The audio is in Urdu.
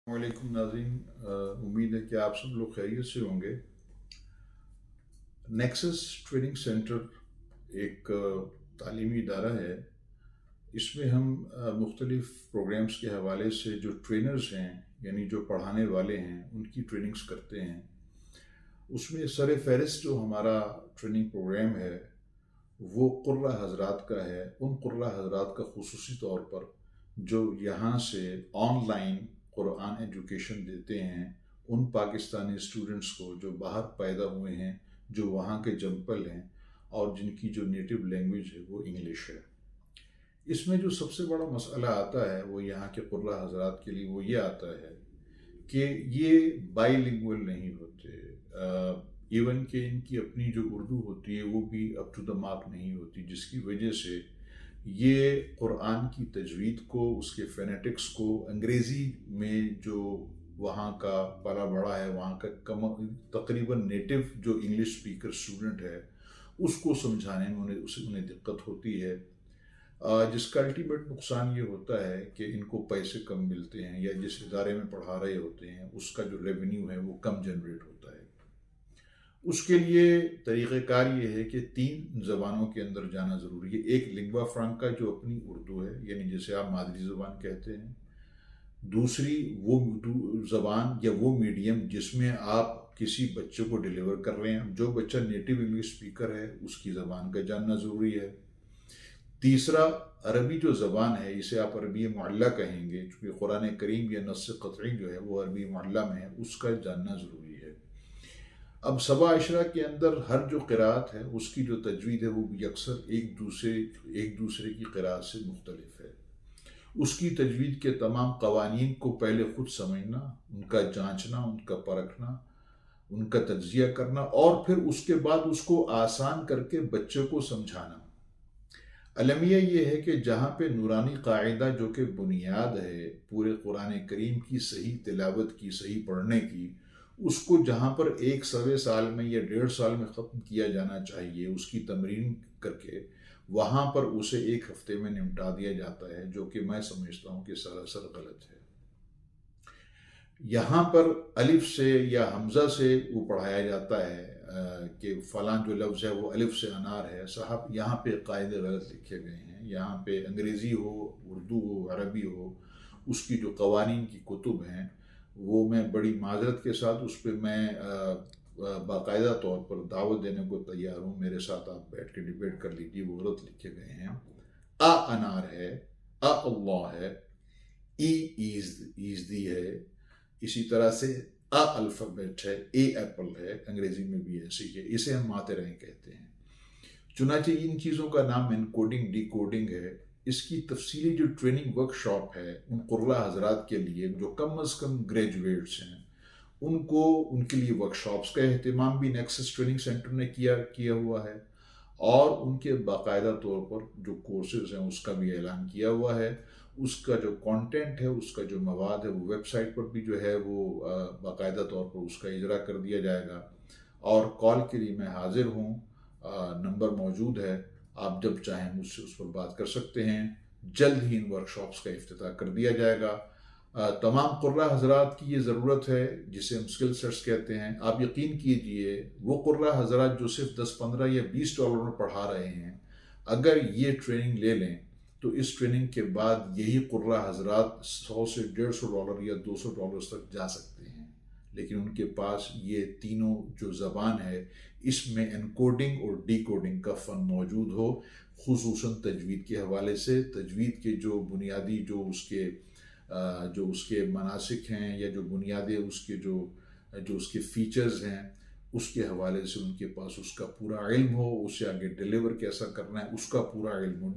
السلام علیکم ناظرین، امید ہے کہ آپ سب لوگ خیریت سے ہوں گے۔ نیکسس ٹریننگ سینٹر ایک تعلیمی ادارہ ہے۔ اس میں ہم مختلف پروگرامز کے حوالے سے جو ٹرینرز ہیں، یعنی جو پڑھانے والے ہیں، ان کی ٹریننگز کرتے ہیں۔ اس میں سر فہرست جو ہمارا ٹریننگ پروگرام ہے وہ قرہ حضرات کا ہے۔ ان قرہ حضرات کا خصوصی طور پر جو یہاں سے آن لائن قرآن ایجوکیشن دیتے ہیں، ان پاکستانی اسٹوڈنٹس کو جو باہر پیدا ہوئے ہیں، جو وہاں کے جمپل ہیں اور جن کی جو نیٹو لینگویج ہے وہ انگلش ہے۔ اس میں جو سب سے بڑا مسئلہ آتا ہے وہ یہاں کے قرہ حضرات کے لیے وہ یہ آتا ہے کہ یہ بائی لنگول نہیں ہوتے، ایون کہ ان کی اپنی جو اردو ہوتی ہے وہ بھی اپ ٹو دا مارک نہیں ہوتی، جس کی وجہ سے یہ قرآن کی تجوید کو، اس کے فینیٹکس کو انگریزی میں جو وہاں کا پلا بڑا ہے، وہاں کا تقریباً نیٹو جو انگلش اسپیکر اسٹوڈنٹ ہے اس کو سمجھانے میں انہیں دقت ہوتی ہے، جس کا الٹیمیٹ نقصان یہ ہوتا ہے کہ ان کو پیسے کم ملتے ہیں، یا جس ادارے میں پڑھا رہے ہوتے ہیں اس کا جو ریونیو ہے وہ کم جنریٹ ہوتا ہے۔ اس کے لیے طریقہ کار یہ ہے کہ 3 زبانوں کے اندر جانا ضروری ہے۔ ایک لنگوا فرانکا جو اپنی اردو ہے، یعنی جسے آپ مادری زبان کہتے ہیں۔ دوسری وہ زبان یا وہ میڈیم جس میں آپ کسی بچے کو ڈیلیور کر رہے ہیں، جو بچہ نیٹو انگلش اسپیکر ہے اس کی زبان کا جاننا ضروری ہے۔ تیسرا عربی جو زبان ہے، اسے آپ عربی معلیٰ کہیں گے، چونکہ قرآن کریم یا نص قطعی جو ہے وہ عربی معلیٰ میں ہے، اس کا جاننا ضروری ہے۔ اب 7 عشرہ کے اندر ہر جو قرأت ہے اس کی جو تجوید ہے وہ بھی اکثر ایک دوسرے کی قرأت سے مختلف ہے۔ اس کی تجوید کے تمام قوانین کو پہلے خود سمجھنا، ان کا جانچنا، ان کا پرکھنا، ان کا تجزیہ کرنا، اور پھر اس کے بعد اس کو آسان کر کے بچے کو سمجھانا۔ المیہ یہ ہے کہ جہاں پہ نورانی قاعدہ جو کہ بنیاد ہے پورے قرآن کریم کی صحیح تلاوت کی، صحیح پڑھنے کی، اس کو جہاں پر 1 سال میں یا 1.5 سال میں ختم کیا جانا چاہیے، اس کی تمرین کر کے وہاں پر اسے 1 ہفتے میں نمٹا دیا جاتا ہے، جو کہ میں سمجھتا ہوں کہ سراسر غلط ہے۔ یہاں پر الف سے یا حمزہ سے وہ پڑھایا جاتا ہے کہ فلاں جو لفظ ہے وہ الف سے انار ہے۔ صاحب یہاں پہ قاعدے غلط لکھے گئے ہیں۔ یہاں پہ انگریزی ہو، اردو ہو، عربی ہو، اس کی جو قوانین کی کتب ہیں وہ میں بڑی معذرت کے ساتھ اس پہ میں باقاعدہ طور پر دعوت دینے کو تیار ہوں، میرے ساتھ آپ بیٹھ کے ڈیبیٹ کر لیجیے، وہ غلط لکھے گئے ہیں۔ انار ہے، اللہ ہے، ایزدی ہے، اسی طرح سے الفابیٹ ہے، ایپل ہے، انگریزی میں بھی ایسے ہی ہے، اسے ہم ماتریں کہتے ہیں۔ چنانچہ ان چیزوں کا نام انکوڈنگ ڈی کوڈنگ ہے۔ اس کی تفصیلی جو ٹریننگ ورک شاپ ہے ان قرہ حضرات کے لیے جو کم از کم گریجویٹس ہیں، ان کے لیے ورک شاپس کا اہتمام بھی نیکسس ٹریننگ سینٹر نے کیا ہوا ہے، اور ان کے باقاعدہ طور پر جو کورسز ہیں اس کا بھی اعلان کیا ہوا ہے۔ اس کا جو کانٹینٹ ہے، اس کا جو مواد ہے، وہ ویب سائٹ پر بھی جو ہے وہ باقاعدہ طور پر اس کا اجرا کر دیا جائے گا، اور کال کے لیے میں حاضر ہوں، نمبر موجود ہے، آپ جب چاہیں مجھ سے اس پر بات کر سکتے ہیں۔ جلد ہی ان ورک شاپس کا افتتاح کر دیا جائے گا۔ تمام قرہ حضرات کی یہ ضرورت ہے جسے ہم اسکل سیٹس کہتے ہیں۔ آپ یقین کیجئے وہ قرہ حضرات جو صرف 10، 15 یا $20 میں پڑھا رہے ہیں، اگر یہ ٹریننگ لے لیں تو اس ٹریننگ کے بعد یہی قرہ حضرات $100 سے $150 یا $200 تک جا سکتے ہیں، لیکن ان کے پاس یہ تینوں جو زبان ہے اس میں انکوڈنگ اور ڈی کوڈنگ کا فن موجود ہو، خصوصاً تجوید کے حوالے سے۔ تجوید کے جو بنیادی جو اس کے مناسک ہیں، یا جو بنیادی اس کے فیچرز ہیں، اس کے حوالے سے ان کے پاس اس کا پورا علم ہو، اسے آگے ڈیلیور کیسا کرنا ہے اس کا پورا علم ہو۔